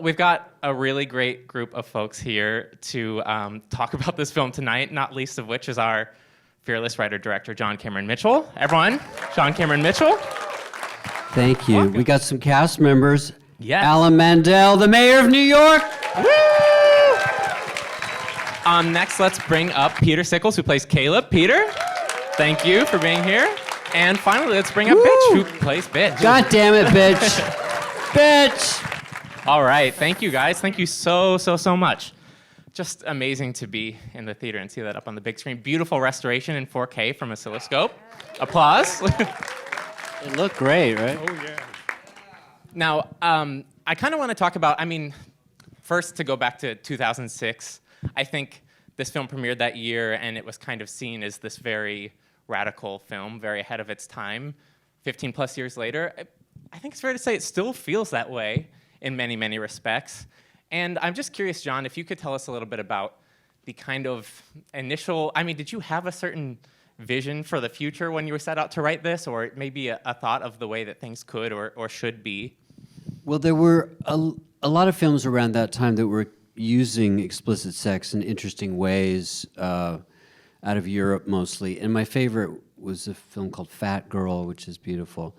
we've got a really great group of folks here to talk about this film tonight, not least of which is our fearless writer-director, John Cameron Mitchell. Everyone, John Cameron Mitchell. Thank you. Welcome. We got some cast members. Yes. Alan Mandell, the mayor of New York. Woo! Next, let's bring up Peter Stickles, who plays Caleb. Peter, thank you for being here. And finally, let's bring up Bitch, who plays Bitch. God damn it, bitch. Bitch. All right, thank you guys. Thank you so much. Just amazing to be in the theater and see that up on the big screen. Beautiful restoration in 4K from Oscilloscope. Applause. It looked great, right? Oh, yeah. Now, I kind of want to talk about, first to go back to 2006, I think this film premiered that year and it was kind of seen as this very radical film, very ahead of its time. 15 plus years later, I think it's fair to say it still feels that way in many, many respects. And I'm just curious, John, if you could tell us a little bit about the kind of initial, did you have a certain vision for the future when you were set out to write this, or maybe a thought of the way that things could or should be? Well, there were a lot of films around that time that were using explicit sex in interesting ways, out of Europe mostly. And my favorite was a film called Fat Girl, which is beautiful.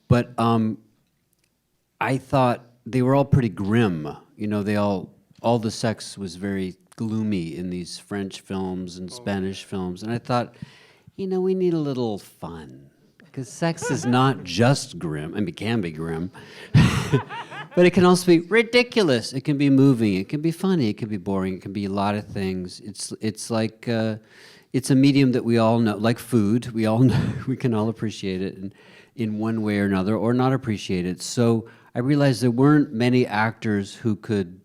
But I thought they were all pretty grim. You know, all the sex was very gloomy in these French films and Spanish films. And I thought, we need a little fun. Because sex is not just grim. It can be grim. But it can also be ridiculous. It can be moving. It can be funny. It can be boring. It can be a lot of things. It's like, it's a medium that we all know, like food. We all know, we can all appreciate it in one way or another, or not appreciate it. So I realized there weren't many actors who could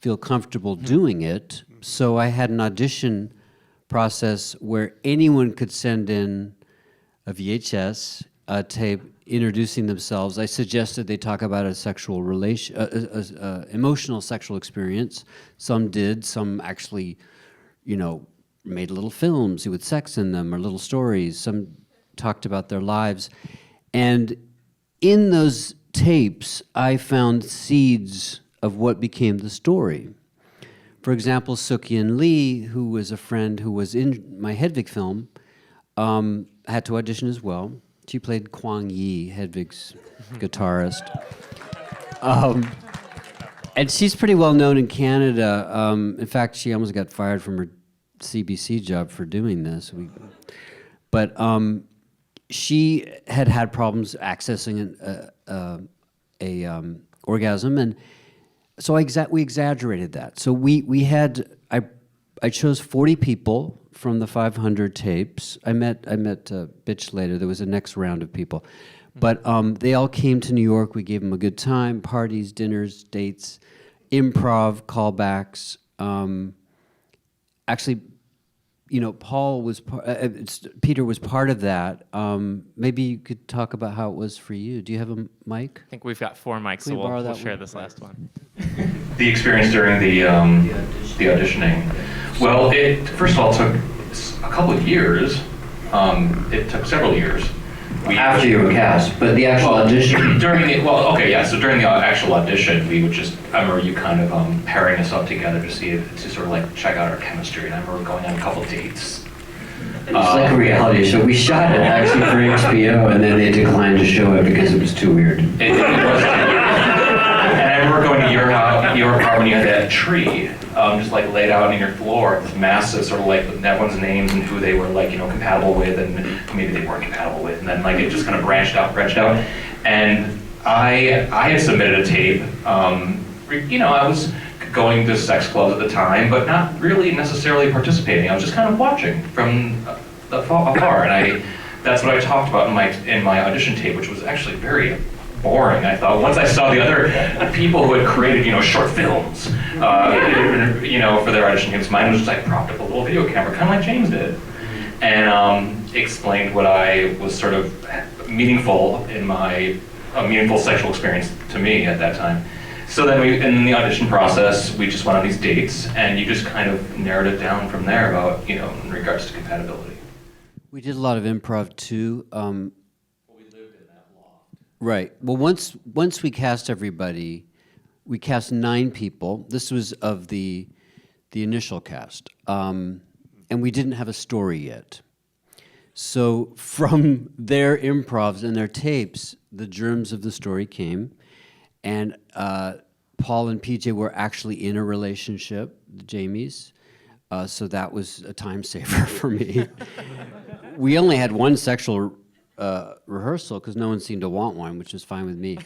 feel comfortable doing it. So I had an audition process where anyone could send in a VHS, a tape, introducing themselves. I suggested they talk about a sexual emotional sexual experience. Some did. Some actually, made little films with sex in them or little stories. Some talked about their lives. And in those tapes, I found seeds of what became the story. For example, Suk-Yin Lee, who was a friend who was in my Hedwig film, had to audition as well. She played Kwang Yi, Hedwig's guitarist. And she's pretty well known in Canada. In fact, she almost got fired from her CBC job for doing this. But she had problems accessing an orgasm, and so we exaggerated that. So I chose 40 people from the 500 tapes. I met Bitch later. There was a next round of people. But they all came to New York. We gave them a good time, parties, dinners, dates, improv, callbacks. Actually, Paul was Peter was part of that. Maybe you could talk about how it was for you. Do you have a mic? I think we've got 4 mics, so we'll share this last one. The experience during the auditioning. Well, it first of all took a couple of years. It took several years. After you were cast, but the actual audition. So during the actual audition, we would I remember you kind of pairing us up together to sort of like check out our chemistry, and I remember going on a couple of dates. It's like a reality show. We shot it actually for HBO, and then they declined to show it because it was too weird. It was. And I remember going to your car when you had that tree, just like laid out on your floor, this massive sort of like everyone's names and who they were compatible with, and maybe they weren't compatible with, and then it just kind of branched out. And I had submitted a tape. I was going to sex clubs at the time, but not really necessarily participating. I was just kind of watching from afar, and that's what I talked about in my audition tape, which was actually very boring. I thought once I saw the other people who had created short films, for their audition tapes, mine was just like propped up a little video camera, kind of like James did, and explained what I was sort of meaningful in my meaningful sexual experience to me at that time. So then in the audition process, we just went on these dates, and you just kind of narrowed it down from there about, in regards to compatibility. We did a lot of improv too. We lived in that loft. Right. Well, once we cast everybody, we cast 9 people. This was of the initial cast. And we didn't have a story yet. So from their improvs and their tapes, the germs of the story came. And Paul and PJ were actually in a relationship, the Jamies. So that was a time saver for me. We only had one sexual rehearsal because no one seemed to want one, which was fine with me.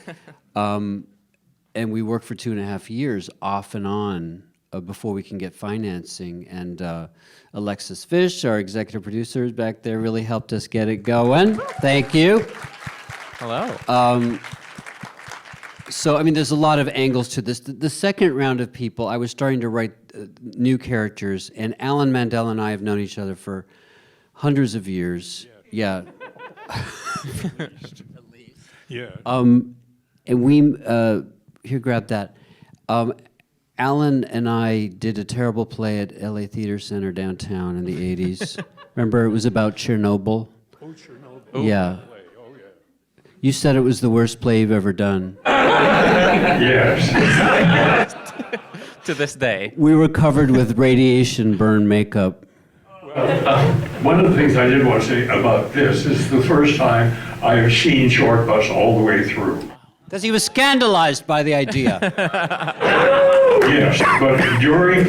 And we worked for 2.5 years off and on before we can get financing. And Alexis Fish, our executive producer, is back there, really helped us get it going. Thank you. Hello. So, I mean, there's a lot of angles to this. The second round of people, I was starting to write new characters, and Alan Mandell and I have known each other for hundreds of years. Yeah. At least. Yeah. And we, here, grab that. Alan and I did a terrible play at LA Theater Center downtown in the 80s. Remember, it was about Chernobyl? Oh, Chernobyl. Yeah. Oh, yeah. You said it was the worst play you've ever done. Yes. To this day. We were covered with radiation burn makeup. One of the things I did want to say about this is the first time I have seen Shortbus all the way through. Because he was scandalized by the idea. Yes, but during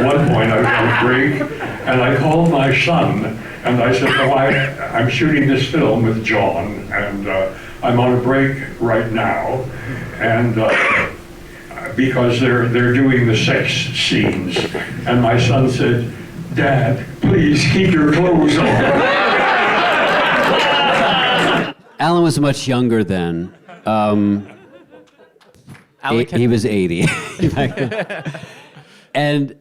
one point I was on a break, and I called my son, and I said, "Oh, I'm shooting this film with John, and I'm on a break right now, and because they're doing the sex scenes." And my son said, "Dad, please keep your clothes on." Alan was much younger then. He was 80. And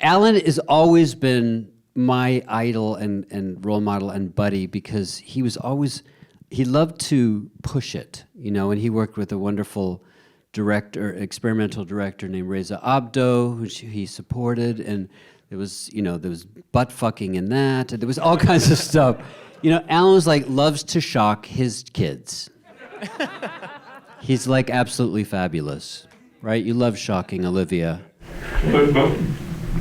Alan has always been my idol and role model and buddy because he loved to push it, and he worked with a wonderful experimental director named Reza Abdo, who he supported, and there was butt fucking in that, and there was all kinds of stuff. Alan was loves to shock his kids. He's absolutely fabulous, right? You love shocking Olivia. But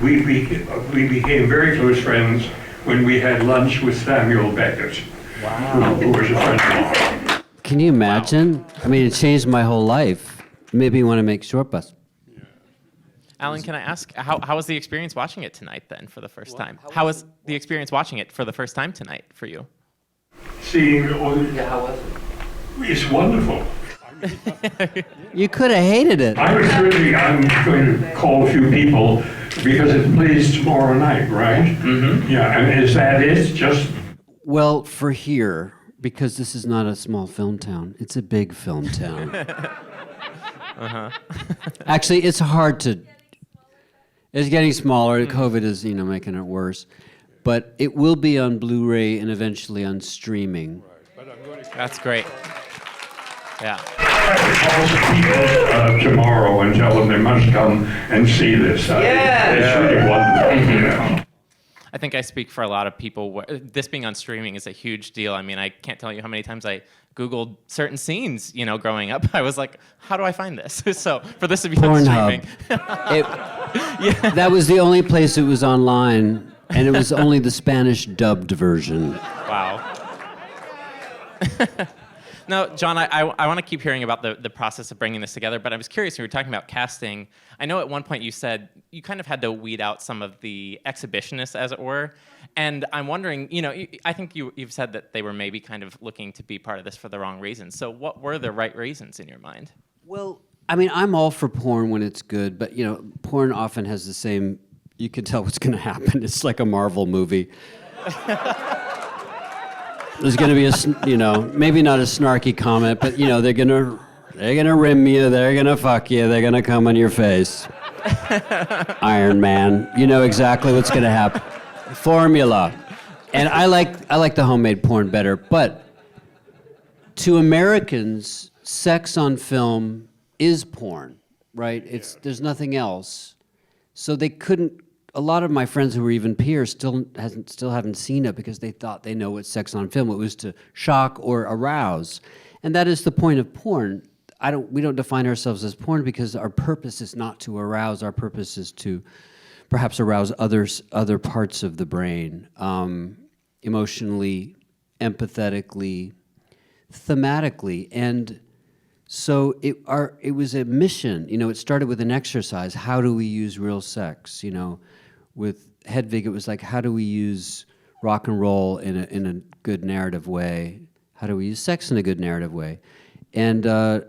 we became very close friends when we had lunch with Samuel Beckett. Wow. Who was a friend of mine. Can you imagine? I mean, it changed my whole life. Made me want to make Shortbus. Alan, can I ask, how was the experience watching it tonight then for the first time? How was the experience watching it for the first time tonight for you? Seeing, how was it? It's wonderful. You could have hated it. I'm going to call a few people because it plays tomorrow night, right? Mm-hmm. Yeah, and is that it? Just... Well, for here, because this is not a small film town, it's a big film town. Actually, it's hard to... It's getting smaller. COVID is, making it worse. But it will be on Blu-ray and eventually on streaming. That's great. Yeah. I call people tomorrow and tell them they must come and see this. It's really wonderful. I think I speak for a lot of people. This being on streaming is a huge deal. I mean, I can't tell you how many times I Googled certain scenes, growing up. I was like, how do I find this? So for this to be on streaming. That was the only place it was online, and it was only the Spanish dubbed version. Wow. Now, John, I want to keep hearing about the process of bringing this together, but I was curious, when we were talking about casting, I know at one point you said you kind of had to weed out some of the exhibitionists, as it were, and I'm wondering, I think you've said that they were maybe kind of looking to be part of this for the wrong reasons. So what were the right reasons in your mind? Well, I mean, I'm all for porn when it's good, but, porn often has the same, you can tell what's going to happen. It's like a Marvel movie. There's going to be maybe not a snarky comment, but they're going to rim you, they're going to fuck you, they're going to come on your face. Iron Man, you know exactly what's going to happen. Formula. And I like the homemade porn better, but to Americans, sex on film is porn, right? There's nothing else. So they couldn't. A lot of my friends who were even peers still haven't seen it because they thought they know what sex on film. It was to shock or arouse, and that is the point of porn. we don't define ourselves as porn because our purpose is not to arouse. Our purpose is to perhaps arouse other parts of the brain, emotionally, empathetically, thematically, and so it was a mission. It started with an exercise. How do we use real sex? With Hedwig, it was like, how do we use rock and roll in a good narrative way? How do we use sex in a good narrative way? And I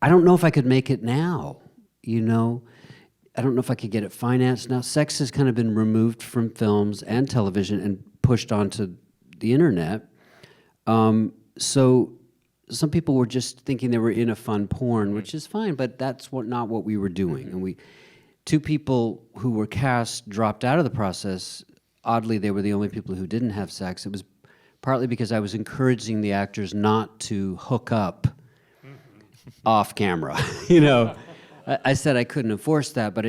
don't know if I could make it now, I don't know if I could get it financed now. Sex has kind of been removed from films and television and pushed onto the internet. So some people were just thinking they were in a fun porn, which is fine, but that's not what we were doing. And two people who were cast dropped out of the process. Oddly, they were the only people who didn't have sex. It was partly because I was encouraging the actors not to hook up off camera. I said I couldn't enforce that, but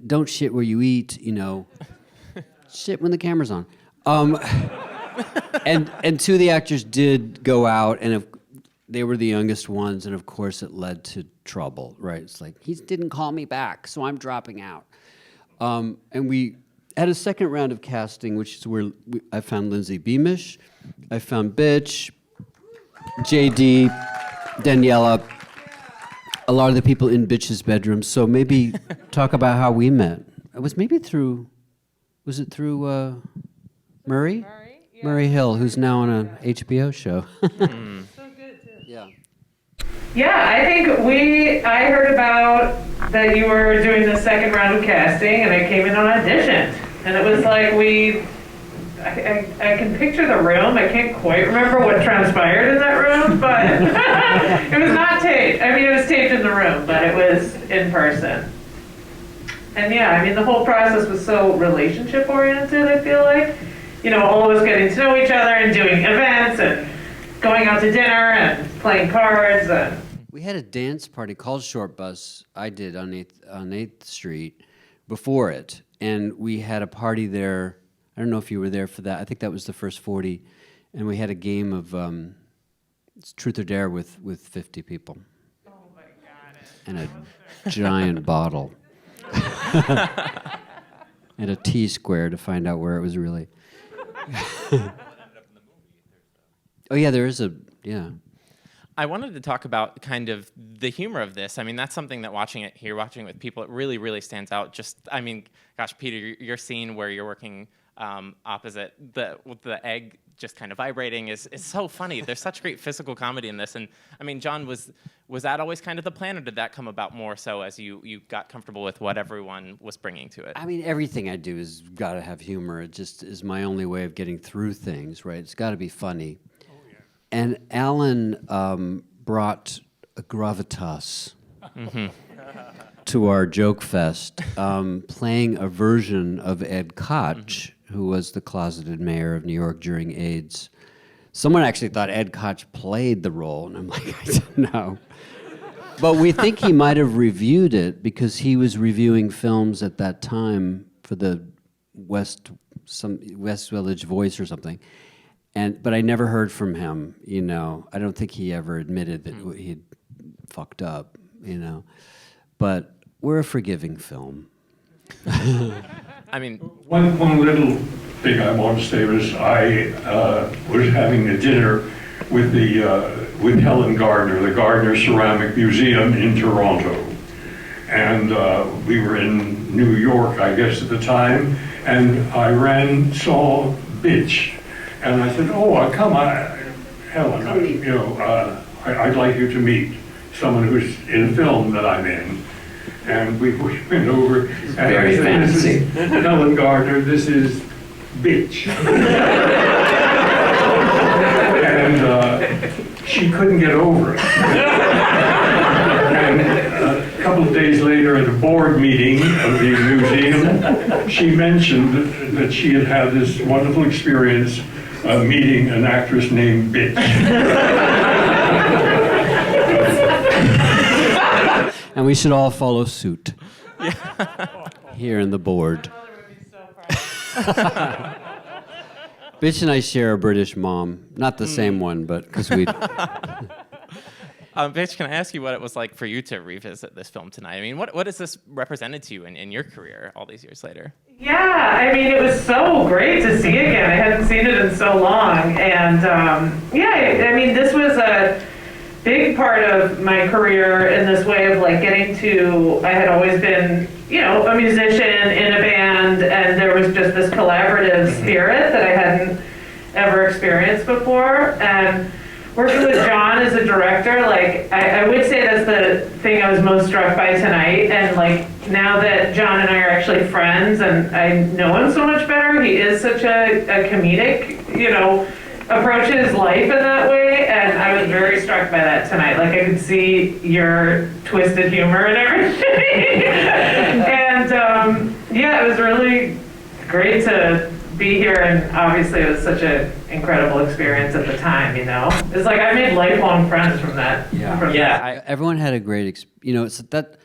don't shit where you eat. Shit when the camera's on. And two of the actors did go out, and they were the youngest ones, and of course it led to trouble. Right? It's like he didn't call me back, so I'm dropping out. And we had a second round of casting, which is where I found Lindsay Beamish, I found Bitch, JD, Daniela, a lot of the people in Bitch's bedroom. So maybe talk about how we met. It was through Murray? Yeah. Murray Hill, who's now on an HBO show. So good too. Yeah. Yeah, I think I heard about that you were doing the second round of casting, and I came in on audition. And it was like I can picture the room. I can't quite remember what transpired in that room, but it was not taped. I mean, it was taped in the room, but it was in person. And yeah, I mean, the whole process was so relationship oriented, I feel like. All of us getting to know each other and doing events and going out to dinner and playing cards. And We had a dance party called Shortbus, I did on 8th Street, before it. And we had a party there. I don't know if you were there for that. I think that was the first 40. And we had a game of Truth or Dare with 50 people. oh my God. And a giant bottle. And a T-square to find out where it was really. Oh yeah, there is yeah. I wanted to talk about kind of the humor of this. I mean, that's something that watching it with people, it really, really stands out. Gosh, Peter, your scene where you're working opposite with the egg just kind of vibrating is so funny. There's such great physical comedy in this. And I mean, John, was that always kind of the plan, or did that come about more so as you got comfortable with what everyone was bringing to it? I mean, everything I do has got to have humor. It just is my only way of getting through things, right? It's got to be funny. Oh, yeah. And Alan brought a gravitas to our joke fest, playing a version of Ed Koch, who was the closeted mayor of New York during AIDS. Someone actually thought Ed Koch played the role, and I'm like, I don't know. But we think he might have reviewed it because he was reviewing films at that time for the West Village Voice or something. But I never heard from him, I don't think he ever admitted that he'd fucked up, But we're a forgiving film. I mean, One little thing I want to say was I was having a dinner with with Helen Gardner, the Gardner Ceramic Museum in Toronto, and we were in New York, I guess, at the time, and I saw Bitch, and I said, "Oh, come on, Helen, I'd like you to meet someone who's in a film that I'm in." And we went over, and very I said, fancy. "This is Helen Gardner, this is Bitch." And she couldn't get over it. And a couple of days later at a board meeting of the museum, she mentioned that she had had this wonderful experience meeting an actress named Bitch. And we should all follow suit here in the board. My mother would be so proud. Bitch and I share a British mom. Not the same one, but because we... Bitch, can I ask you what it was like for you to revisit this film tonight? I mean, what has this represented to you in your career all these years later? Yeah, I mean, it was so great to see again. I hadn't seen it in so long. And I mean, this was a big part of my career in this way of like getting to, I had always been, you know, a musician in a band, and there was just this collaborative spirit that I hadn't ever experienced before. And working with John as a director, like, I would say that's the thing I was most struck by tonight. And like, now that John and I are actually friends and I know him so much better, he is such a comedic, you know, approaches life in that way. And I was very struck by that tonight. Like, I could see your twisted humor and everything. And yeah, it was really great to be here, and obviously it was such an incredible experience at the time, you know? It's like I made lifelong friends from that. Everyone had a great you know, it's that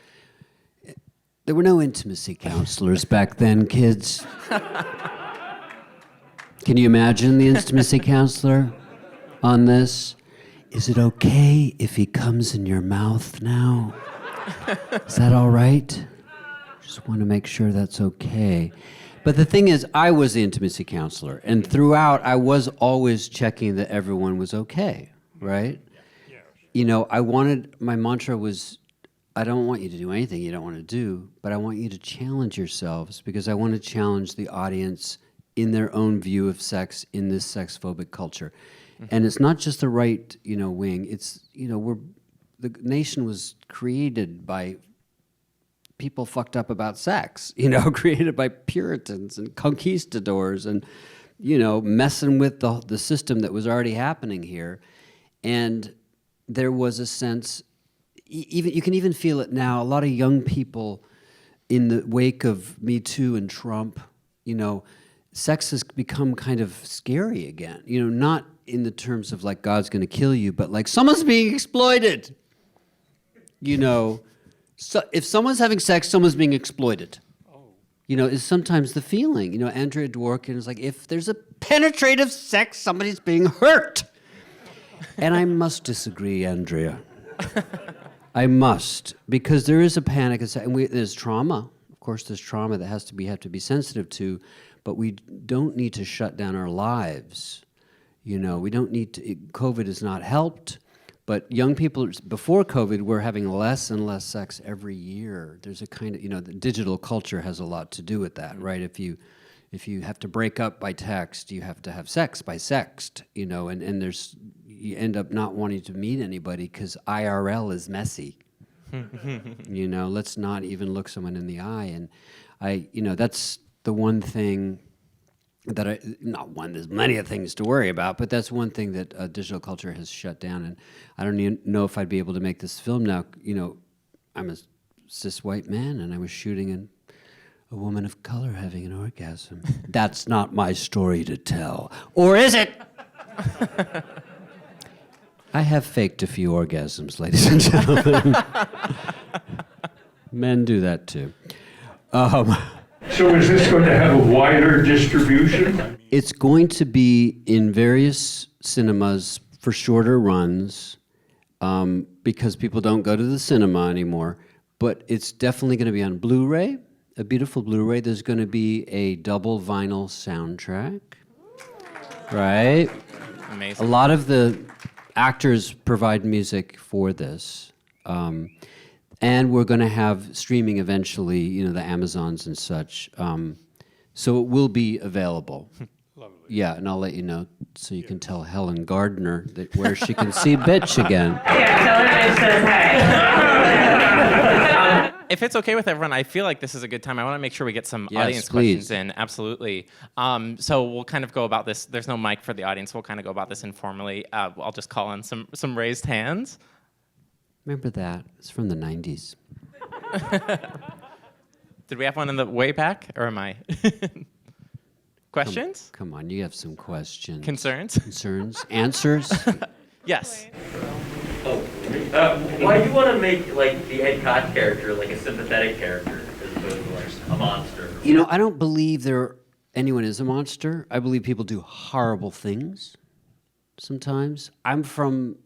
there were no intimacy counselors back then, kids. Can you imagine the intimacy counselor on this? Is it okay if he comes in your mouth now? Is that all right? Just want to make sure that's okay. But the thing is, I was the intimacy counselor, and throughout, I was always checking that everyone was okay, right? Yeah. You know, my mantra was, I don't want you to do anything you don't want to do, but I want you to challenge yourselves, because I want to challenge the audience in their own view of sex in this sex-phobic culture. Mm-hmm. And it's not just the right, you know, wing. It's, you know, the nation was created by people fucked up about sex, you know, created by Puritans and conquistadors and, you know, messing with the system that was already happening here. And there was a sense, even you can even feel it now, a lot of young people in the wake of Me Too and Trump, you know, sex has become kind of scary again, you know, not in the terms of like God's going to kill you, but like someone's being exploited, you know. So if someone's having sex, someone's being exploited. You know, is sometimes the feeling. You know, Andrea Dworkin is like, if there's a penetrative sex, somebody's being hurt. And I must disagree, Andrea. I must, because there is a panic, and there's trauma. Of course, there's trauma that we have to be sensitive to, but we don't need to shut down our lives. You know, we don't need to. COVID has not helped. But young people, before COVID, were having less and less sex every year. There's a kind of, you know, the digital culture has a lot to do with that, right? If you have to break up by text, you have to have sex by sext, you know, and you end up not wanting to meet anybody because IRL is messy. You know, let's not even look someone in the eye. And you know, that's the one thing that there's many things to worry about, but that's one thing that digital culture has shut down. And I don't even know if I'd be able to make this film now. You know, I'm a cis white man, and I was shooting a woman of color having an orgasm. That's not my story to tell. Or is it? I have faked a few orgasms, ladies and gentlemen. Men do that too. So is this going to have a wider distribution? It's going to be in various cinemas for shorter runs, because people don't go to the cinema anymore. But it's definitely going to be on Blu-ray, a beautiful Blu-ray. There's going to be a double vinyl soundtrack, right? Amazing. A lot of the actors provide music for this. And we're going to have streaming eventually, you know, the Amazons and such. So it will be available. Lovely. Yeah, and I'll let you know so you can tell Helen Gardner where she can see Bitch again. Yeah, tell her Bitch says hi. If it's okay with everyone, I feel like this is a good time. I want to make sure we get some Yes, audience please. questions in. Absolutely. So we'll kind of go about this. There's no mic for the audience. We'll kind of go about this informally. I'll just call on some raised hands. Remember that? It's from the 90s. Did we have one in the way back, or am I? Questions? Come on, you have some questions. Concerns? Concerns? Answers? Yes. Why do you want to make like the Ed Cott character like a sympathetic character as opposed to like a monster? You know, I don't believe anyone is a monster. I believe people do horrible things sometimes. I'm from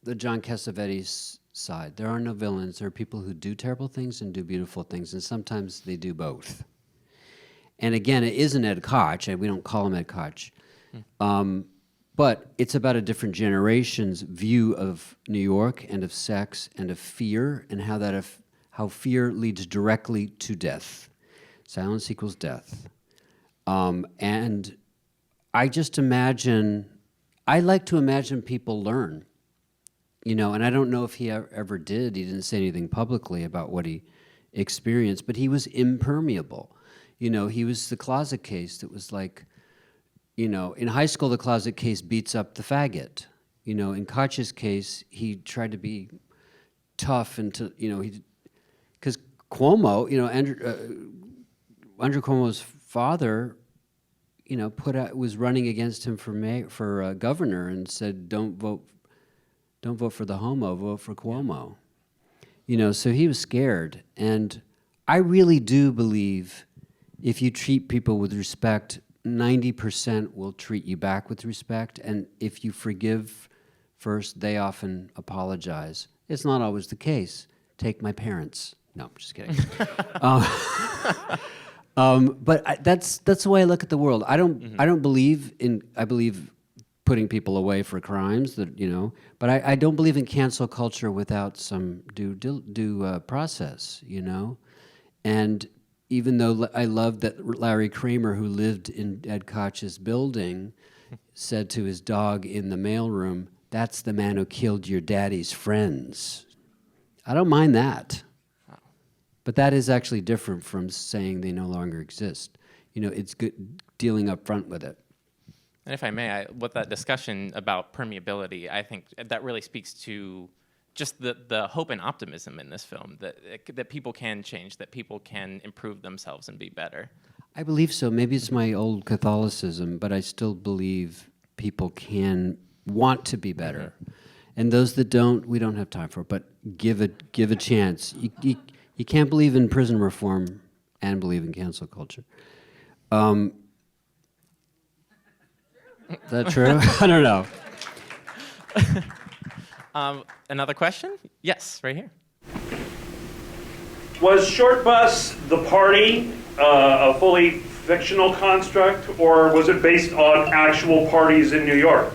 the John Cassavetes side. There are no villains. There are people who do terrible things and do beautiful things, and sometimes they do both. And again, it isn't Ed Koch, and we don't call him Ed Koch. But it's about a different generation's view of New York and of sex and of fear, and how fear leads directly to death. Silence equals death. And I just imagine, I like to imagine people learn, and I don't know if he ever did. He didn't say anything publicly about what he experienced, but he was impermeable. He was the closet case that was like, in high school, the closet case beats up the faggot. In Koch's case, he tried to be tough and because Cuomo, Andrew Cuomo's father, was running against him for governor and said, don't vote for the homo, vote for Cuomo. So he was scared. And I really do believe if you treat people with respect, 90% will treat you back with respect. And if you forgive first, they often apologize. It's not always the case. Take my parents. No, I'm just kidding. But that's the way I look at the world. I don't believe in. I believe putting people away for crimes but I don't believe in cancel culture without some due process. And even though I love that Larry Kramer, who lived in Ed Koch's building, said to his dog in the mailroom, "That's the man who killed your daddy's friends." I don't mind that. But that is actually different from saying they no longer exist. It's good dealing up front with it. And if I may, with that discussion about permeability, I think that really speaks to just the hope and optimism in this film, that people can change, that people can improve themselves and be better. I believe so. Maybe it's my old Catholicism, but I still believe people can want to be better. And those that don't, we don't have time for. But give a chance. You can't believe in prison reform and believe in cancel culture. Is that true? I don't know. Another question? Yes, right here. Was Shortbus the party a fully fictional construct, or was it based on actual parties in New York?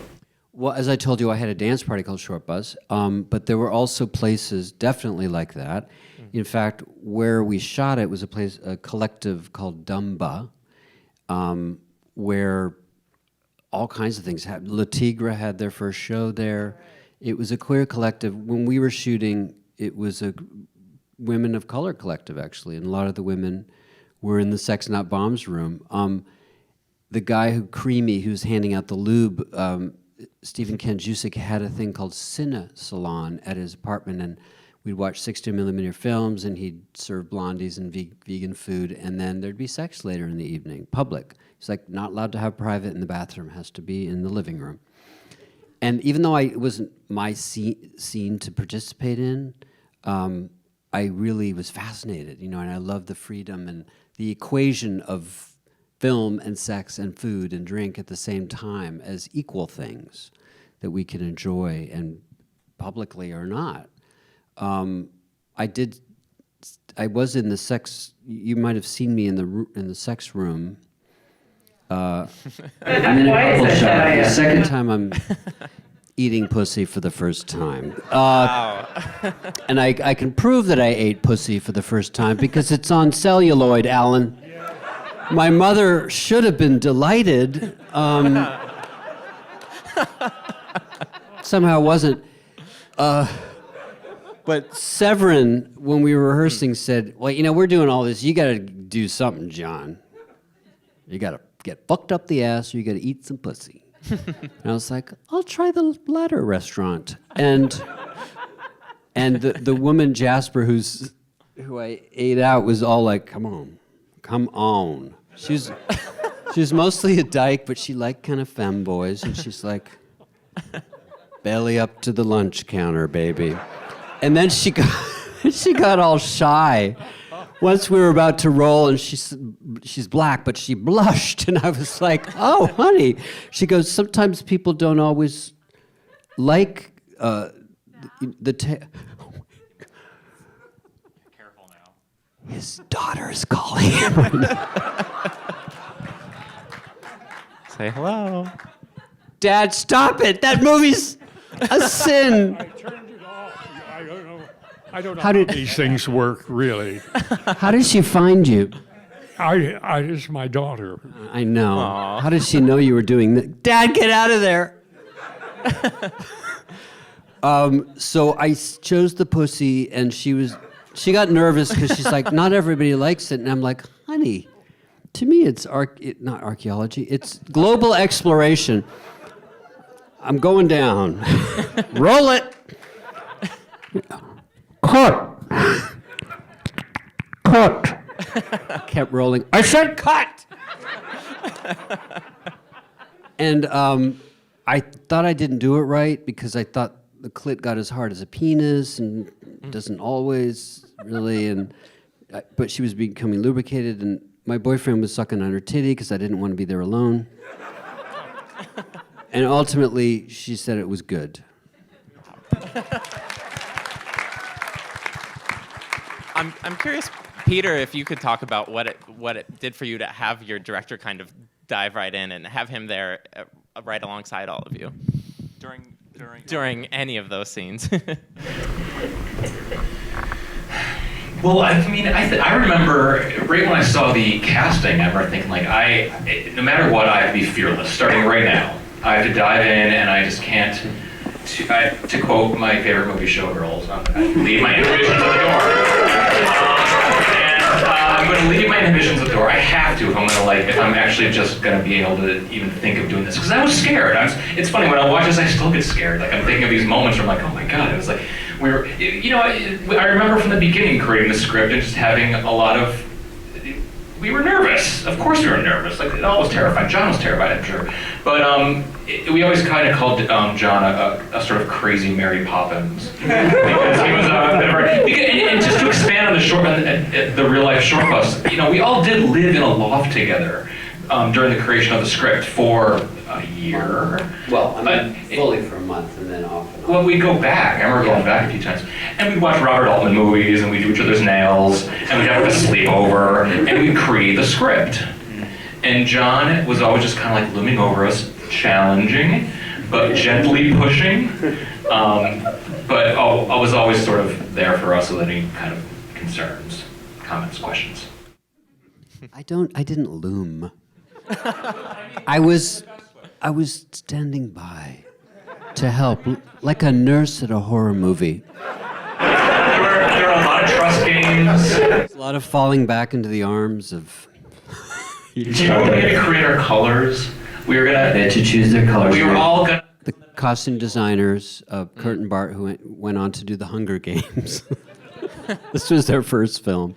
Well, as I told you, I had a dance party called Shortbus, but there were also places definitely like that. In fact, where we shot it was a collective called Dumba, where all kinds of things happened. Le Tigre had their first show there. It was a queer collective. When we were shooting, it was a women of color collective, actually, and a lot of the women were in the Sex Not Bombs room. The guy who's handing out the lube, Stephen Kenjusik, had a thing called Cine Salon at his apartment, and we'd watch 60mm films, and he'd serve blondies and vegan food, and then there'd be sex later in the evening, public. It's like not allowed to have private in the bathroom, has to be in the living room. And even though it wasn't my scene to participate in, I really was fascinated, and I loved the freedom and the equation of film and sex and food and drink at the same time as equal things that we can enjoy, and publicly or not. I was in the sex. You might have seen me in the sex room. I'm in a couple shot. The second time I'm eating pussy for the first time. And I can prove that I ate pussy for the first time because it's on celluloid, Alan. My mother should have been delighted. Somehow wasn't. But Severin, when we were rehearsing, said, "Well, we're doing all this. You got to do something, John. You got to get fucked up the ass, or you got to eat some pussy." And I was like, "I'll try the latter restaurant." And the woman Jasper, who I ate out, was all like, "Come on." She's mostly a dyke, but she liked kind of femboys, and she's like, "Belly up to the lunch counter, baby." And then she got all shy once we were about to roll, and she's black, but she blushed, and I was like, "Oh, honey." She goes, "Sometimes people don't always like Careful now. His daughter's calling him. Say hello. Dad, stop it! That movie's a sin. I turned it off. I don't know How did- these things work, really. How did she find you? It's my daughter. I know. How did she know you were doing that? Dad, get out of there! So I chose the pussy, and she got nervous because she's like, not everybody likes it, and I'm like, honey, to me it's not archaeology, it's global exploration. I'm going down. Roll it. Cut. Cut. Kept rolling. I said cut. And I thought I didn't do it right because I thought the clit got as hard as a penis and doesn't always really. But she was becoming lubricated, and my boyfriend was sucking on her titty because I didn't want to be there alone. And ultimately, she said it was good. I'm curious, Peter, if you could talk about what it did for you to have your director kind of dive right in and have him there right alongside all of you during any of those scenes. Well, I mean, I remember right when I saw the casting, I remember thinking like, no matter what, I have to be fearless. Starting right now, I have to dive in, and I just can't. To quote my favorite movie, Showgirls, leave my inhibitions at the door. I'm going to leave my inhibitions at the door. I have to if I'm actually just going to be able to even think of doing this. Because I was scared. It's funny, when I watch this, I still get scared. Like, I'm thinking of these moments where I'm like, oh my God, it was like, I remember from the beginning creating the script and just having a lot of, we were nervous. Of course we were nervous. Like, it all was terrifying. John was terrified, I'm sure. But we always kind of called John a sort of crazy Mary Poppins. Because he was and just to expand on the real life Shortbus, we all did live in a loft together during the creation of the script for a year. Well, fully for a month and then off and on. Well, we'd go back. I remember going back a few times. And we'd watch Robert Altman movies, and we'd do each other's nails, and we'd have a sleepover, and we'd create the script. And John was always just kind of like looming over us, challenging, but gently pushing. But I was always sort of there for us with any kind of concerns, comments, questions. I didn't loom. I was standing by to help, like a nurse at a horror movie. There were a lot of trust games. A lot of falling back into the arms of Do you know when we had to create our colors? We were gonna. They had to choose their colors. We were all gonna. The costume designers, Kurt and Bart, who went on to do the Hunger Games. This was their first film.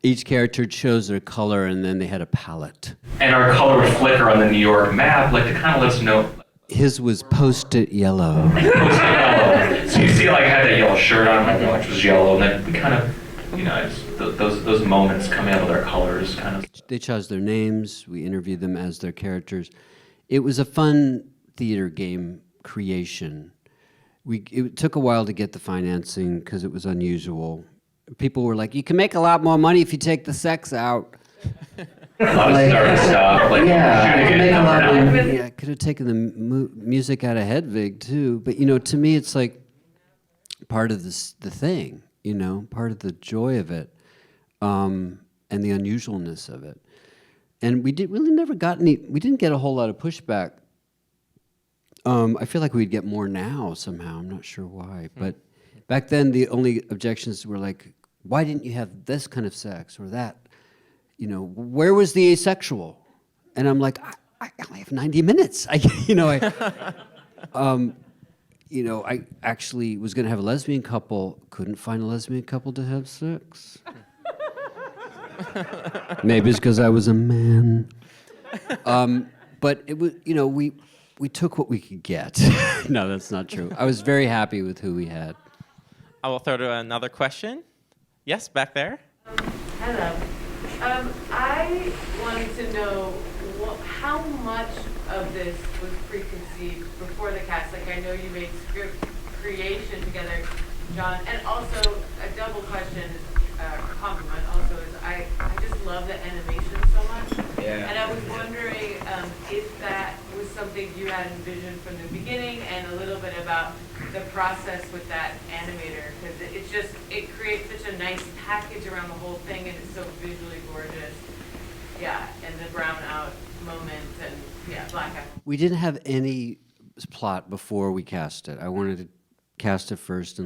Each character chose their color, and then they had a palette. And our color would flicker on the New York map, like to kind of let us know. His was Post-it yellow. So you see, like, I had that yellow shirt on, my watch was yellow, and then we kind of, those moments coming out with our colors, kind of. They chose their names. We interviewed them as their characters. It was a fun theater game creation. It took a while to get the financing because it was unusual. People were like, you can make a lot more money if you take the sex out. A lot of start stuff, like shooting it number 9. Yeah, I could have taken the music out of Hedwig too. But to me, it's like part of the thing. Part of the joy of it, and the unusualness of it. And we didn't get a whole lot of pushback. I feel like we'd get more now somehow. I'm not sure why, but back then the only objections were like, why didn't you have this kind of sex or that? Where was the asexual? And I'm like, I only have 90 minutes. I actually was going to have a lesbian couple, couldn't find a lesbian couple to have sex. Maybe it's because I was a man. But it was, we took what we could get. No, that's not true. I was very happy with who we had. I will throw to another question. Yes, back there. Hello. I wanted to know how much of this was preconceived before the cast. Like, I know you made script creation together, John. And also a double question, compliment also is I just love the animation so much. Yeah. And I was wondering if that was something you had envisioned from the beginning, and a little bit about the process with that animator, because it creates such a nice package around the whole thing, and it's so visually gorgeous. Yeah, and the brown out moment, and yeah, black out. We didn't have any plot before we cast it. I wanted to cast it first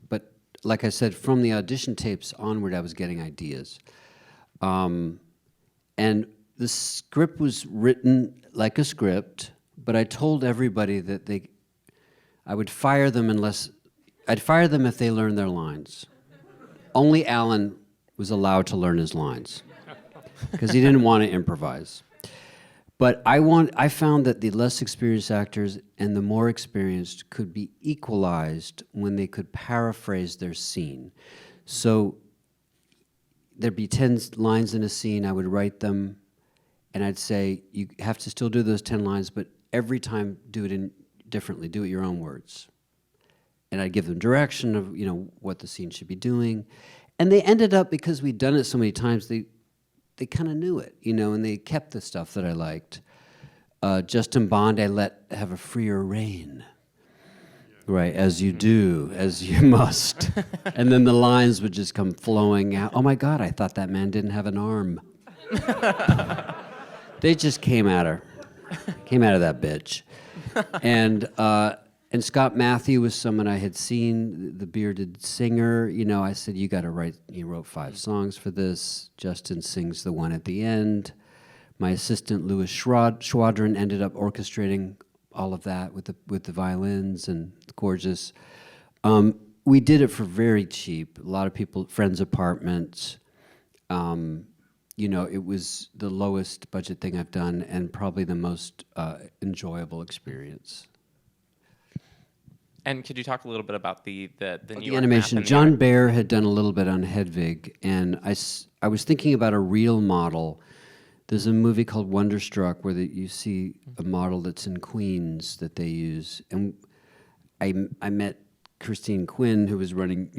but like I said, from the audition tapes onward, I was getting ideas. And the script was written like a script, but I told everybody that I would fire them I'd fire them if they learned their lines. Only Alan was allowed to learn his lines because he didn't want to improvise. But I found that the less experienced actors and the more experienced could be equalized when they could paraphrase their scene. So there'd be 10 lines in a scene, I would write them, and I'd say, you have to still do those 10 lines, but every time do it differently, do it your own words. And I'd give them direction of, what the scene should be doing. And they ended up, because we'd done it so many times, they kind of knew it, and they kept the stuff that I liked. Justin Bond, I let have a freer reign. Right, as you do, as you must. And then the lines would just come flowing out. Oh my God, I thought that man didn't have an arm. They just came out of that bitch. And Scott Matthew was someone I had seen, the bearded singer. I said, you got to write. He wrote 5 songs for this. Justin sings the one at the end. My assistant Louis Schwadron ended up orchestrating all of that with the violins, and gorgeous. We did it for very cheap. A lot of people, friends' apartments. It was the lowest budget thing I've done, and probably the most enjoyable experience. And could you talk a little bit about the New animation? John Baer had done a little bit on Hedwig, and I was thinking about a real model. There's a movie called Wonderstruck where you see a model that's in Queens that they use, and I met Christine Quinn, who was running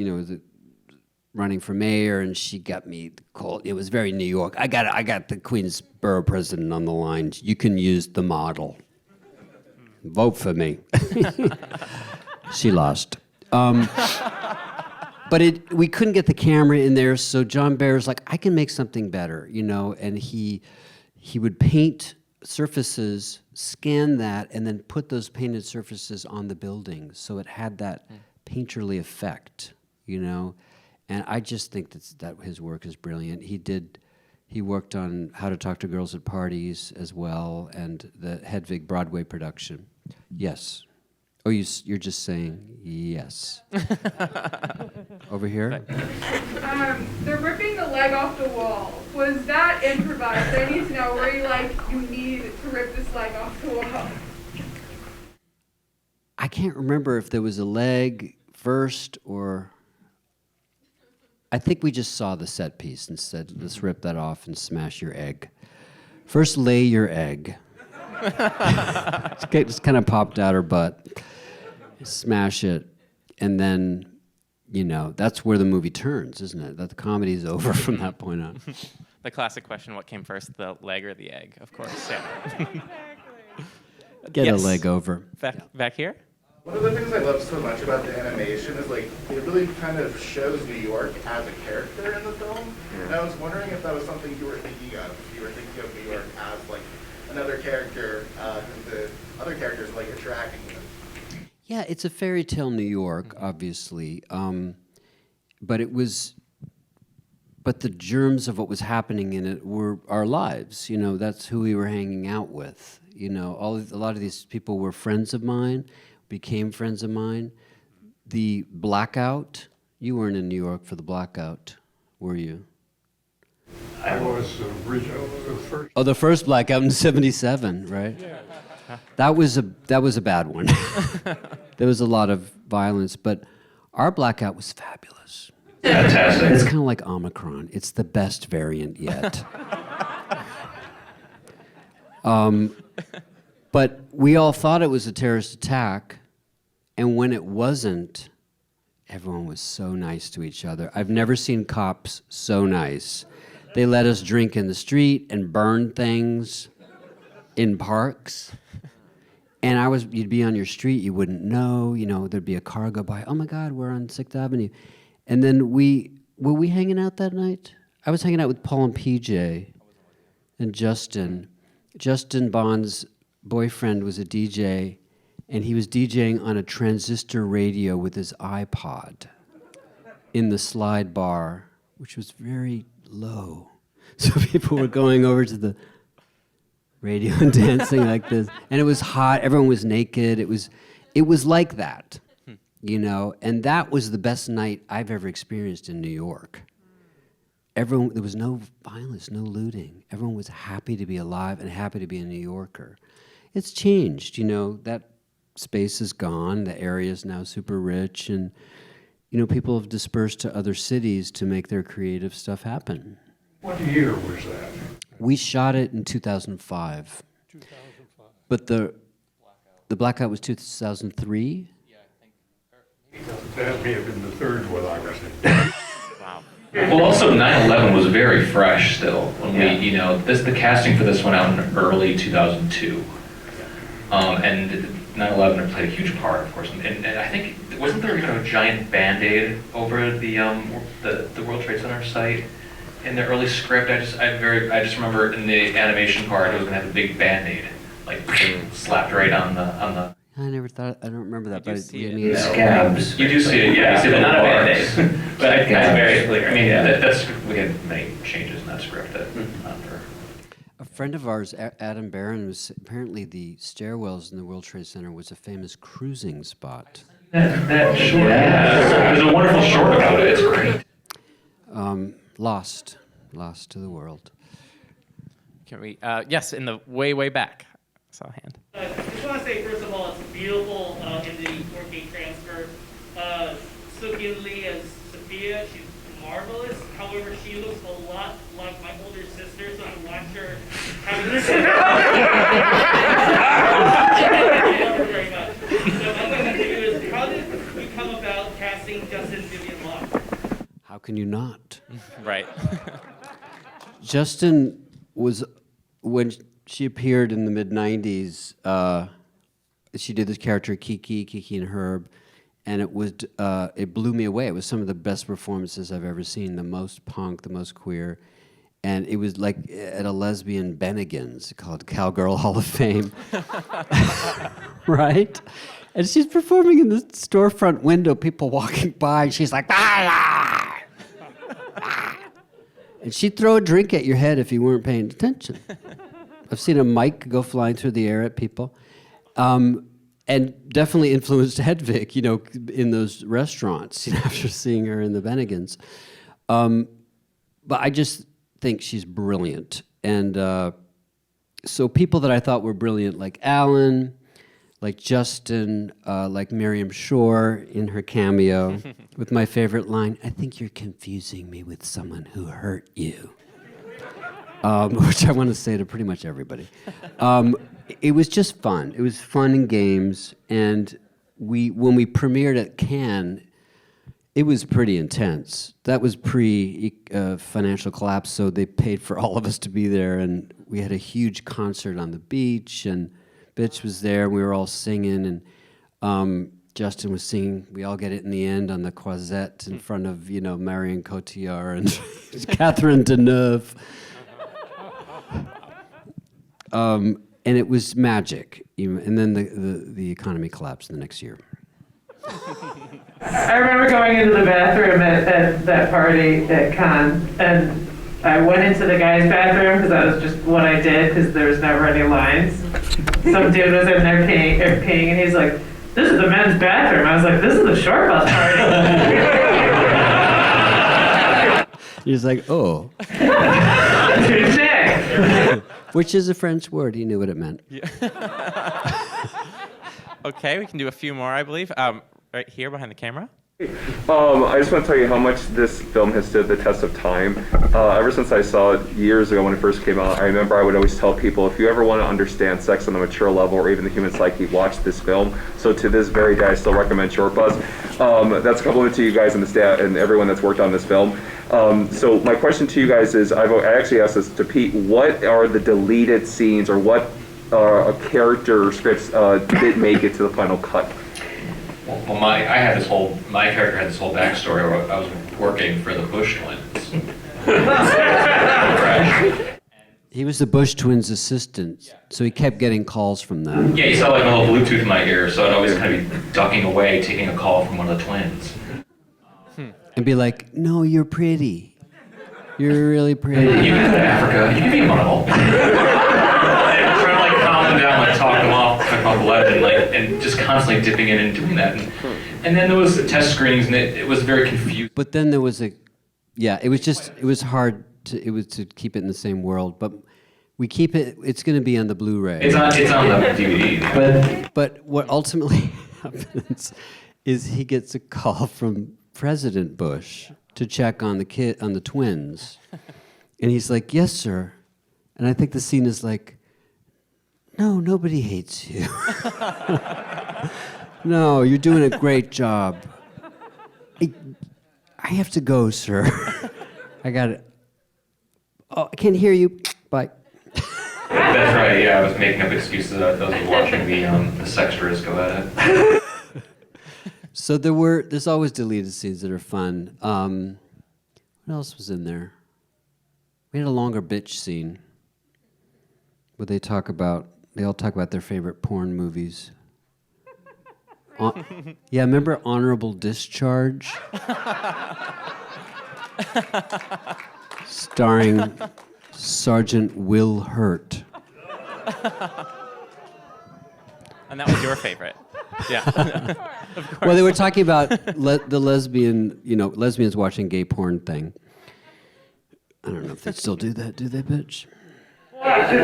for mayor, and she got me the call. It was very New York. I got the Queens borough president on the line. You can use the model. Vote for me. She lost. But we couldn't get the camera in there, so John Baer's like, I can make something better, and he would paint surfaces, scan that, and then put those painted surfaces on the building, so it had that painterly effect, And I just think that his work is brilliant. He worked on How to Talk to Girls at Parties as well, and the Hedwig Broadway production. Yes. Oh, you're just saying yes. Over here? They're ripping the leg off the wall. Was that improvised? I need to know where you need to rip this leg off the wall. I can't remember if there was a leg first or... I think we just saw the set piece and said, let's rip that off and smash your egg. First, lay your egg. Just kind of popped out her butt. Smash it, and then, that's where the movie turns, isn't it? That the comedy's over from that point on. The classic question, what came first, the leg or the egg? Of course, yeah. Get a leg over. Back here? One of the things I love so much about the animation is it really kind of shows New York as a character in the film. And I was wondering if that was something you were thinking of. If you were thinking of New York as another character, and the other characters attracting you. Yeah, it's a fairy tale New York, obviously, but the germs of what was happening in it were our lives. That's who we were hanging out with. A lot of these people were friends of mine, became friends of mine. The blackout. You weren't in New York for the blackout, were you? I was original. The first blackout in '77, right? Yeah. That was a bad one. There was a lot of violence, but our blackout was fabulous. Fantastic. It's kind of like Omicron. It's the best variant yet. But we all thought it was a terrorist attack, And when it wasn't, everyone was so nice to each other. I've never seen cops so nice. They let us drink in the street and burn things in parks. And you'd be on your street, you wouldn't know, there'd be a car go by, oh my God, we're on 6th Avenue. And then were we hanging out that night? I was hanging out with Paul and PJ and Justin. Justin Bond's boyfriend was a DJ, and he was DJing on a transistor radio with his iPod in the slide bar, which was very low. So people were going over to the radio and dancing like this. And it was hot, everyone was naked. It was like that, and that was the best night I've ever experienced in New York. There was no violence, no looting. Everyone was happy to be alive and happy to be a New Yorker. It's changed, that space is gone, the area is now super rich, and, people have dispersed to other cities to make their creative stuff happen. What year was that? We shot it in 2005. 2005. But the blackout was 2003? Yeah, I think. That may have been the third one I was in. Wow. Well, also 9/11 was very fresh still when the casting for this went out in early 2002, and 9/11 had played a huge part, of course. And I think wasn't there a giant Band-Aid over the World Trade Center site in the early script? I just remember in the animation part it was gonna have a big Band-Aid slapped right on the. I don't remember that, but see it. I mean, Scabs. You do see it, yeah. You see but the not a bars. Band-Aid. But it's very clear. I mean, Yeah. we had many changes in that script that a friend of ours, Adam Barron, was apparently the stairwells in the World Trade Center was a famous cruising spot. that short. Yeah. There's a wonderful short about it. It's great. Lost to the world. Can we? Yes, in the way back. I saw a hand. I just want to say, first of all, it's beautiful in the 4K transfer. Sookie Lee as Sophia, she's marvelous. However, she looks a lot like my older sister, so I watch her having this. I love her very much. So my question to you is, how did you come about casting Justin Vivian Locke? How can you not? Right. Justin was, when she appeared in the mid-90s, she did this character Kiki and Herb, and it blew me away. It was some of the best performances I've ever seen, the most punk, the most queer, and it was like at a lesbian Bennigan's called Cowgirl Hall of Fame, right? And she's performing in the storefront window, people walking by, and she's like, ah! And she'd throw a drink at your head if you weren't paying attention. I've seen a mic go flying through the air at people. And definitely influenced Hedwig, in those restaurants, after seeing her in the Bennigan's. But I just think she's brilliant. And so people that I thought were brilliant, like Alan, like Justin, like Miriam Shore in her cameo, with my favorite line, I think you're confusing me with someone who hurt you. Which I want to say to pretty much everybody. It was just fun. It was fun and games, and when we premiered at Cannes, it was pretty intense. That was pre-financial collapse, so they paid for all of us to be there, and we had a huge concert on the beach, and Bitch was there, and we were all singing, and Justin was singing "We All Get It in the End" on the Croisette in front of, Marion Cotillard and Catherine Deneuve. And it was magic, and then the economy collapsed the next year. I remember going into the bathroom at that party at Cannes, and I went into the guy's bathroom because that was just what I did because there was never any lines. Some dude was in there peeing, and he's like, "This is the men's bathroom." I was like, "This is the Shortbus party." He's like, "Oh." Touché. Which is a French word. He knew what it meant. Yeah. Okay, we can do a few more, I believe. Right here behind the camera. I just want to tell you how much this film has stood the test of time. Ever since I saw it years ago when it first came out, I remember I would always tell people, if you ever want to understand sex on a mature level or even the human psyche, watch this film. So to this very day, I still recommend Shortbus. That's a compliment to you guys and the staff and everyone that's worked on this film. So my question to you guys is, I actually asked this to Pete, what are the deleted scenes or what character scripts didn't make it to the final cut? Well, my character had this whole backstory where I was working for the Bush twins. He was the Bush twins' assistant, so he kept getting calls from them. Yeah, you saw like a little Bluetooth in my ear, so I'd always kind of be ducking away, taking a call from one of the twins. And be like, no, you're pretty. You're really pretty. You can go to Africa, you can be a model. Trying to like calm them down, like talk them off the ledge, and just constantly dipping in and doing that. And then there was the test screenings, and it was very confusing. But then there was it was hard to keep it in the same world, but we keep it, it's going to be on the Blu-ray. It's on the DVD. But what ultimately happens is he gets a call from President Bush to check on the twins. And he's like, yes, sir. And I think the scene is like, no, nobody hates you. No, you're doing a great job. I have to go, sir. I got it. Oh, I can't hear you. Bye. That's right, yeah, I was making up excuses as I was watching the sextras go at it. So there's always deleted scenes that are fun. What else was in there? We had a longer bitch scene where they all talk about their favorite porn movies. Yeah, remember Honorable Discharge? Starring Sergeant Will Hurt. And that was your favorite. Yeah. Of course. Well, they were talking about the lesbians watching gay porn thing. I don't know if they still do that, do they, bitch?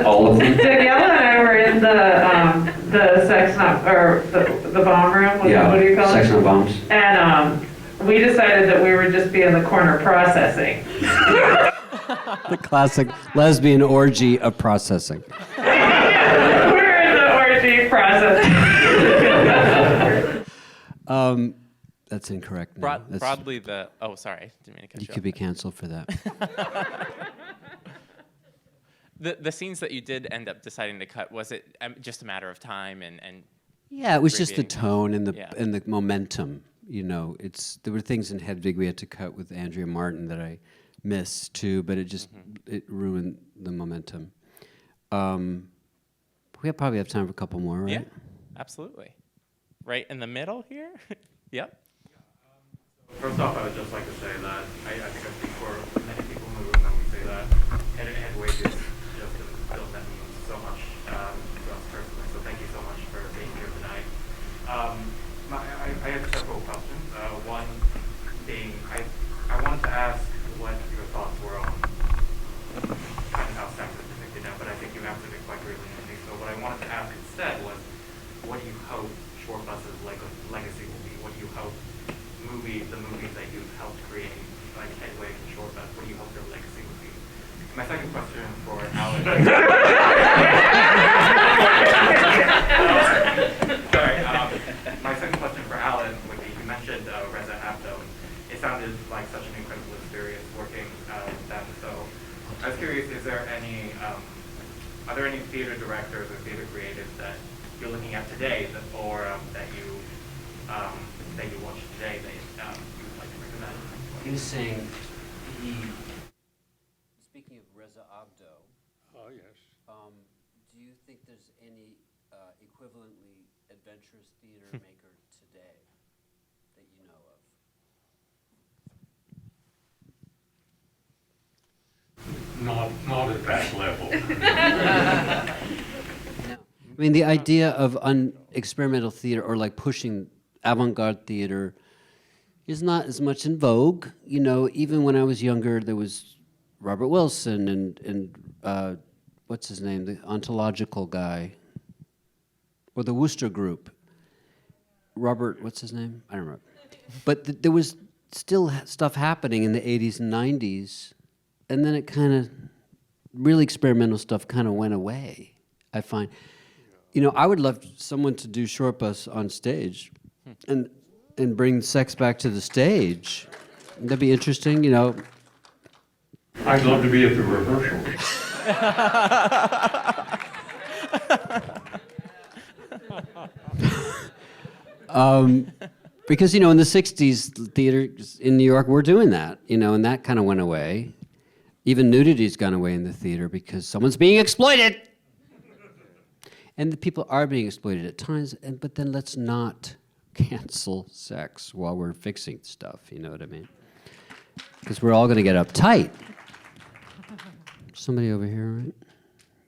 All of them? Danielle and I were in the sex or the bomb room. What do you call it? Sex and bombs. And we decided that we would just be in the corner processing. The classic lesbian orgy of processing. We're in the orgy processing. That's incorrect. Now. Broadly, sorry, didn't mean to cut you you could off. be canceled for that. The scenes that you did end up deciding to cut, was it just a matter of time and Yeah, it was just the tone and Yeah. the momentum. You know, there were things in Hedwig we had to cut with Andrea Martin that I missed too, but it just it ruined the momentum. We probably have time for a couple more, right? Yeah, absolutely. Right in the middle here. Yep. First off, I would just like to say that I think I speak for many people in the room when we say that Hedwig is just a film that means so much to us personally. So thank you so much for being here tonight. I have several questions. One being, I wanted to ask what your thoughts were on kind of how sex is depicted now, but I think you answered it quite brilliantly. So what I wanted to ask instead was, what do you hope Shortbus's legacy will be? What do you hope the movies that you've helped create, like Hedwig and Shortbus, what do you hope their legacy would be? My second question for Alan. My second question for Alan would be, you mentioned Reza Abdo. It sounded like such an incredible experience working with them. So I was curious, are there any theater directors or theater creatives that you're looking at today that you watched today that you would like to recommend? He was saying, speaking of Reza Abdo. Oh, yes. Do you think there's any equivalently adventurous theater maker today that you know of? Not at that level. No. I mean, the idea of experimental theater or like pushing avant-garde theater is not as much in vogue. You know, even when I was younger, there was Robert Wilson and what's his name, the ontological guy, or the Wooster Group. Robert, what's his name? I don't remember. But there was still stuff happening in the 80s and 90s, and then it kind of, really experimental stuff kind of went away, I find. I would love someone to do Shortbus on stage and bring sex back to the stage. That'd be interesting, I'd love to be at the rehearsal. Because, in the 60s, theaters in New York were doing that, and that kind of went away. Even nudity's gone away in the theater because someone's being exploited. And the people are being exploited at times, but then let's not cancel sex while we're fixing stuff, you know what I mean? Because we're all going to get uptight. Somebody over here, right?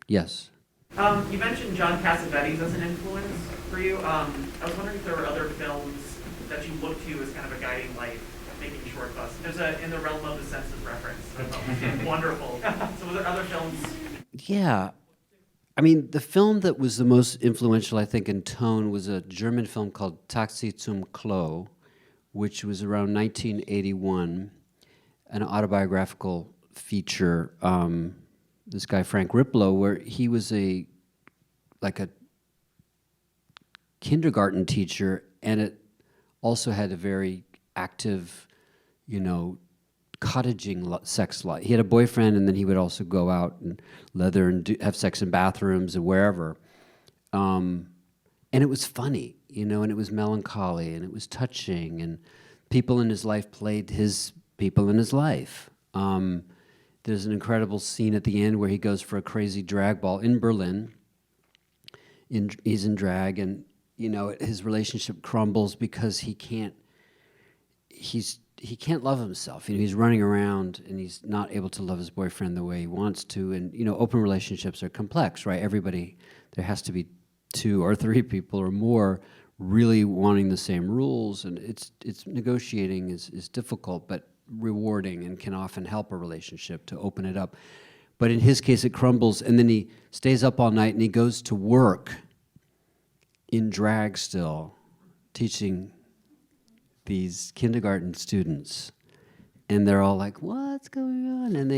Yes. You mentioned John Cassavetes as an influence for you. I was wondering if there were other films that you look to as kind of a guiding light making Shortbus. There's a In the Realm of the Senses reference. I thought was wonderful. So were there other films? Yeah. I mean, the film that was the most influential, I think, in tone was a German film called Taxi zum Klo, which was around 1981, an autobiographical feature. This guy, Frank Riplow, where he was a kindergarten teacher, and it also had a very active, cottaging sex life. He had a boyfriend, and then he would also go out and leather and have sex in bathrooms and wherever. And it was funny, and it was melancholy, and it was touching, and people in his life played his people in his life. There's an incredible scene at the end where he goes for a crazy drag ball in Berlin. He's in drag, and his relationship crumbles because he can't love himself. He's running around and he's not able to love his boyfriend the way he wants to. And open relationships are complex, right? There has to be 2 or 3 people or more really wanting the same rules, and it's negotiating is difficult, but rewarding and can often help a relationship to open it up. But in his case, it crumbles, and then he stays up all night and he goes to work in drag still, teaching these kindergarten students, and they're all like, "What's going on?" And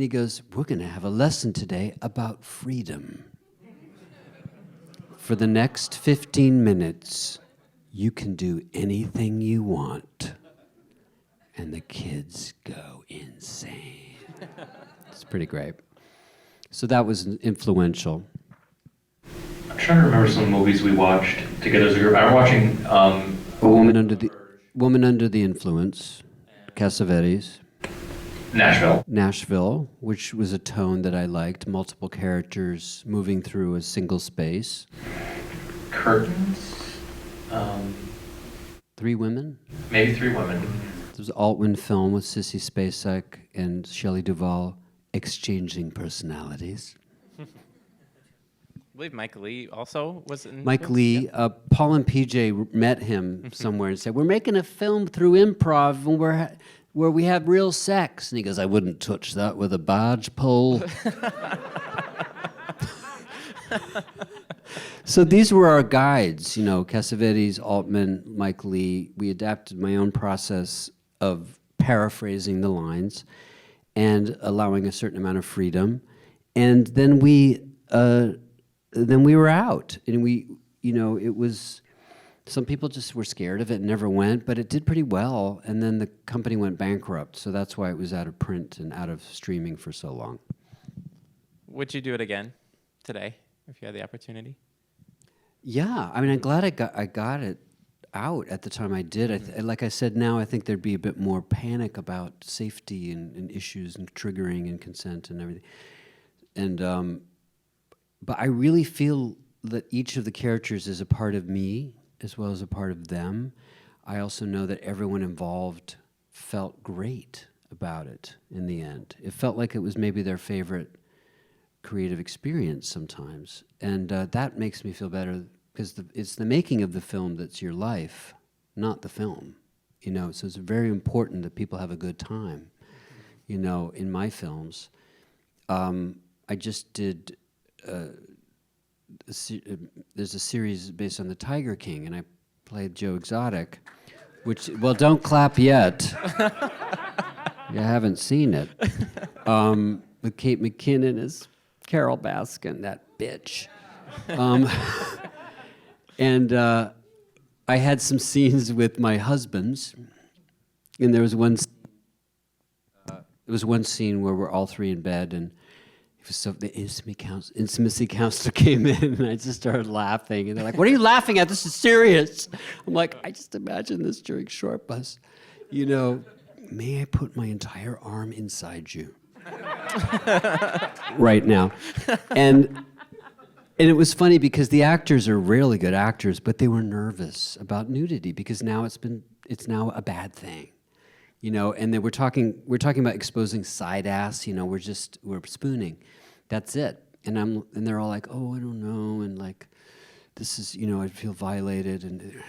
he goes, "We're going to have a lesson today about freedom. For the next 15 minutes, you can do anything you want." And the kids go insane. It's pretty great. So that was influential. I'm trying to remember some movies we watched together as a group. I'm watching Woman Under the Influence, Cassavetes. Nashville, which was a tone that I liked. Multiple characters moving through a single space. Curtains. 3 Women. Maybe 3 Women. There's an Altman film with Sissy Spacek and Shelley Duvall exchanging personalities. I believe Mike Lee also was in. Mike Lee, Paul and PJ met him somewhere and said, "We're making a film through improv and where we have real sex." And he goes, "I wouldn't touch that with a barge pole." So these were our guides, Cassavetes, Altman, Mike Lee. We adapted my own process of paraphrasing the lines and allowing a certain amount of freedom. And then we were out, and it was, some people just were scared of it and never went, but it did pretty well, and then the company went bankrupt, so that's why it was out of print and out of streaming for so long. Would you do it again today if you had the opportunity? Yeah, I mean, I'm glad I got it out at the time I did. Like I said, now I think there'd be a bit more panic about safety and issues and triggering and consent and everything. And but I really feel that each of the characters is a part of me as well as a part of them. I also know that everyone involved felt great about it in the end. It felt like it was maybe their favorite creative experience sometimes. And that makes me feel better, because it's the making of the film that's your life, not the film. So it's very important that people have a good time, in my films. I just did, there's a series based on the Tiger King, and I played Joe Exotic, which, well, don't clap yet. You haven't seen it. With Kate McKinnon as Carol Baskin, that bitch. And I had some scenes with my husbands, and there was one scene where we're all three in bed, and it was so the intimacy counselor came in, and I just started laughing, and they're like, "What are you laughing at? This is serious." I'm like, "I just imagine this during Shortbus, you know. May I put my entire arm inside you right now?" And it was funny because the actors are really good actors, but they were nervous about nudity because now it's now a bad thing, you know. And we're talking about exposing side ass, you know. We're spooning, that's it. And they're all like, "Oh, I don't know," and like, "This is, you know, I feel violated." And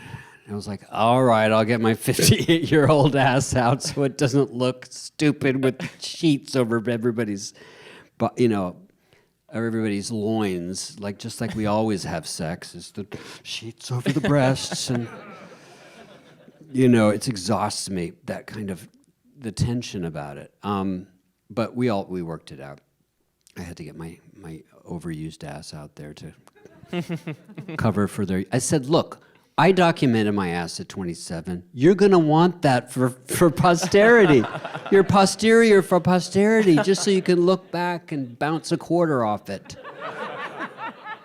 I was like, "All right, I'll get my 58-year-old ass out so it doesn't look stupid with sheets over everybody's, but you know." Or everybody's loins, like just like we always have sex, is the sheets over the breasts, and you know, it exhausts me, that kind of the tension about it. But we worked it out. I had to get my overused ass out there to cover for their. I said, "Look, I documented my ass at 27. You're gonna want that for posterity. Your posterior for posterity, just so you can look back and bounce a quarter off it.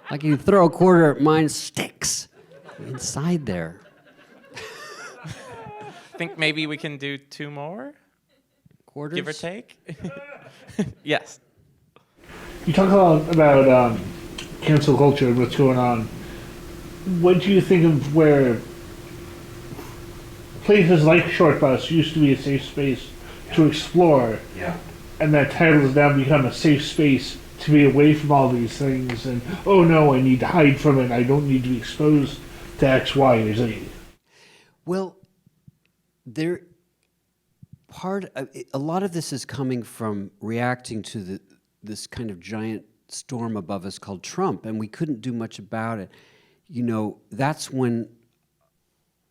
Like you throw a quarter, mine sticks inside there." Think maybe we can do 2 more? Quarters? Give or take? Yes. You talk about cancel culture and what's going on. What do you think of where places like Shortbus used to be a safe space to explore, and that title has now become a safe space to be away from all these things, and, "Oh no, I need to hide from it, I don't need to be exposed to X, Y, or Z"? Well, a lot of this is coming from reacting to this kind of giant storm above us called Trump, and we couldn't do much about it. You know, that's when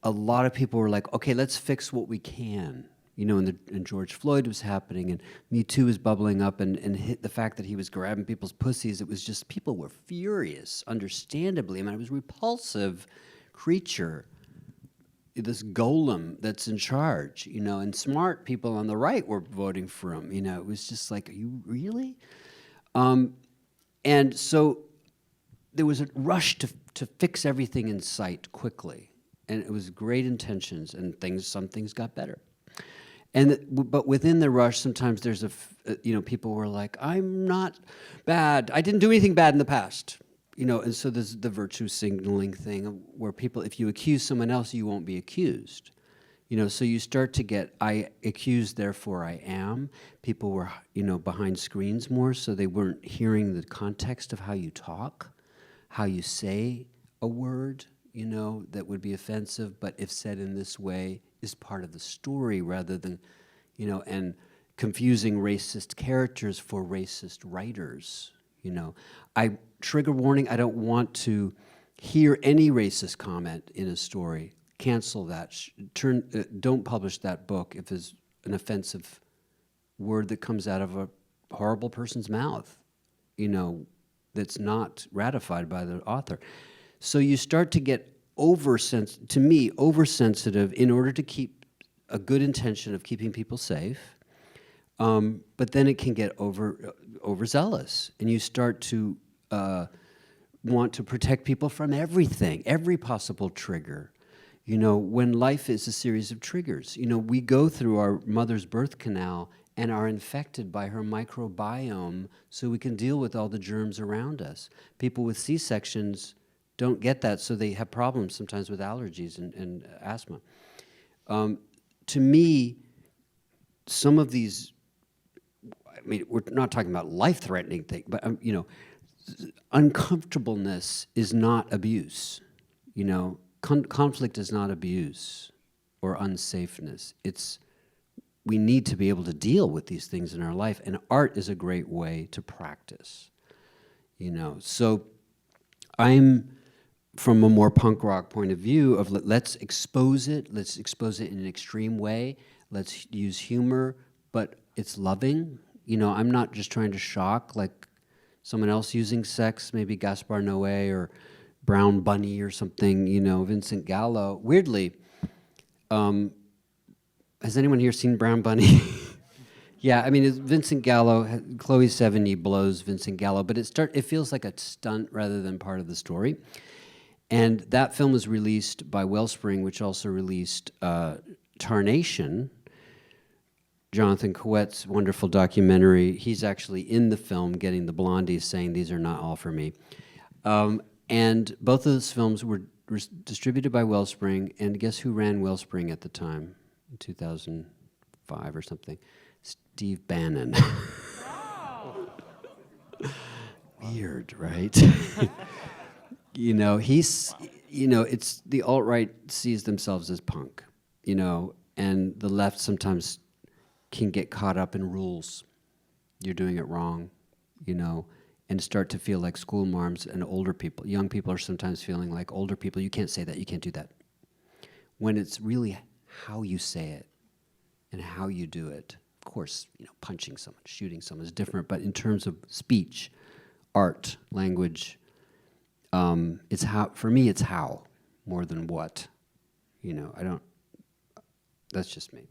a lot of people were like, "Okay, let's fix what we can." You know, and George Floyd was happening, and Me Too was bubbling up, and hit the fact that he was grabbing people's pussies. It was just, people were furious, understandably. I mean, it was a repulsive creature, this golem that's in charge, you know, and smart people on the right were voting for him. You know, it was just like, are you really? And so there was a rush to fix everything in sight quickly, and it was great intentions, and some things got better. But within the rush, sometimes there's you know, people were like, "I'm not bad. I didn't do anything bad in the past." You know, and so there's the virtue signaling thing where people, if you accuse someone else, you won't be accused. You know, so you start to get, "I accuse, therefore I am." People were, you know, behind screens more, so they weren't hearing the context of how you talk, how you say a word, you know, that would be offensive, but if said in this way is part of the story rather than, you know, and confusing racist characters for racist writers, you know. Trigger warning, I don't want to hear any racist comment in a story. Cancel that. Don't publish that book if there's an offensive word that comes out of a horrible person's mouth, you know, that's not ratified by the author. So you start to get oversensitive in order to keep a good intention of keeping people safe. But then it can get overzealous, and you start to want to protect people from everything, every possible trigger. You know, when life is a series of triggers, you know, we go through our mother's birth canal and are infected by her microbiome so we can deal with all the germs around us. People with C-sections don't get that, so they have problems sometimes with allergies and asthma. To me, some of these, I mean, we're not talking about life-threatening things, but, you know, uncomfortableness is not abuse. You know, conflict is not abuse or unsafeness. We need to be able to deal with these things in our life, and art is a great way to practice. You know, so I'm from a more punk rock point of view of let's expose it in an extreme way, let's use humor, but it's loving. You know, I'm not just trying to shock like someone else using sex, maybe Gaspar Noé or Brown Bunny or something, you know, Vincent Gallo. Weirdly, has anyone here seen Brown Bunny? Yeah, I mean, it's Vincent Gallo, Chloe Sevigny blows Vincent Gallo, but it feels like a stunt rather than part of the story. And that film was released by Wellspring, which also released Tarnation, Jonathan Coet's wonderful documentary. He's actually in the film getting the blondies saying, "These are not all for me." And both of those films were distributed by Wellspring, and guess who ran Wellspring at the time, in 2005 or something? Steve Bannon. Weird, right? You know, it's the alt-right sees themselves as punk, you know, and the left sometimes can get caught up in rules. You're doing it wrong, you know, and start to feel like school marms, and older people, young people are sometimes feeling like older people, you can't say that, you can't do that. When it's really how you say it and how you do it. Of course, you know, punching someone, shooting someone is different, but in terms of speech, art, language, it's how, for me, it's how more than what. You know, that's just me.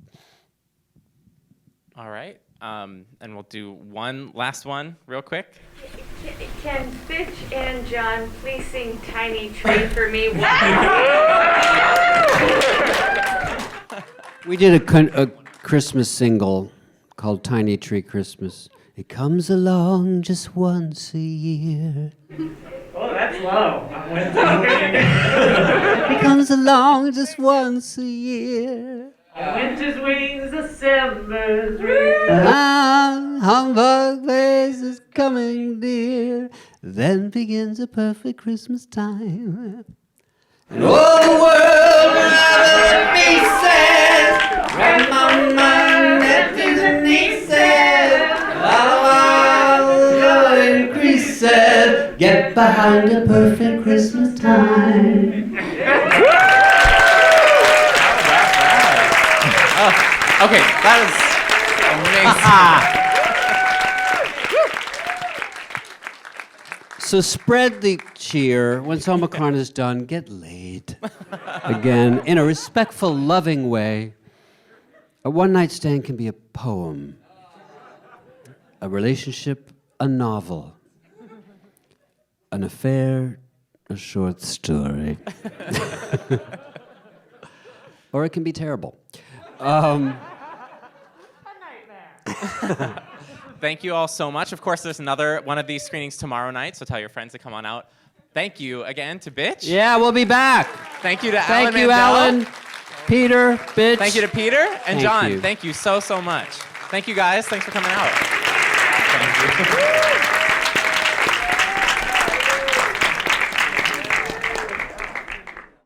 All right, and we'll do one last one real quick. Can Bitch and John please sing Tiny Tree for me? We did a Christmas single called Tiny Tree Christmas. It comes along just once a year. Oh, that's low. It comes along just once a year. Winter's wings, December's ring. Humbug face is coming dear. Then begins a perfect Christmas time. And all the world will rather be sad. Grandmama, nephews and nieces, increases. Get behind a perfect Christmas time. Okay, that is amazing. So spread the cheer. Once Omicron is done, get laid. Again, in a respectful, loving way. A one-night stand can be a poem. A relationship, a novel. An affair, a short story. Or it can be terrible. Thank you all so much. Of course, there's another one of these screenings tomorrow night, so tell your friends to come on out. Thank you again to Bitch. Yeah, we'll be back. Thank you to Thank Alan you, Mandell. Alan, Peter, Bitch. Thank you to Peter and Thank John. you. Thank you so, so much. Thank you, guys. Thanks for coming out. Thank you.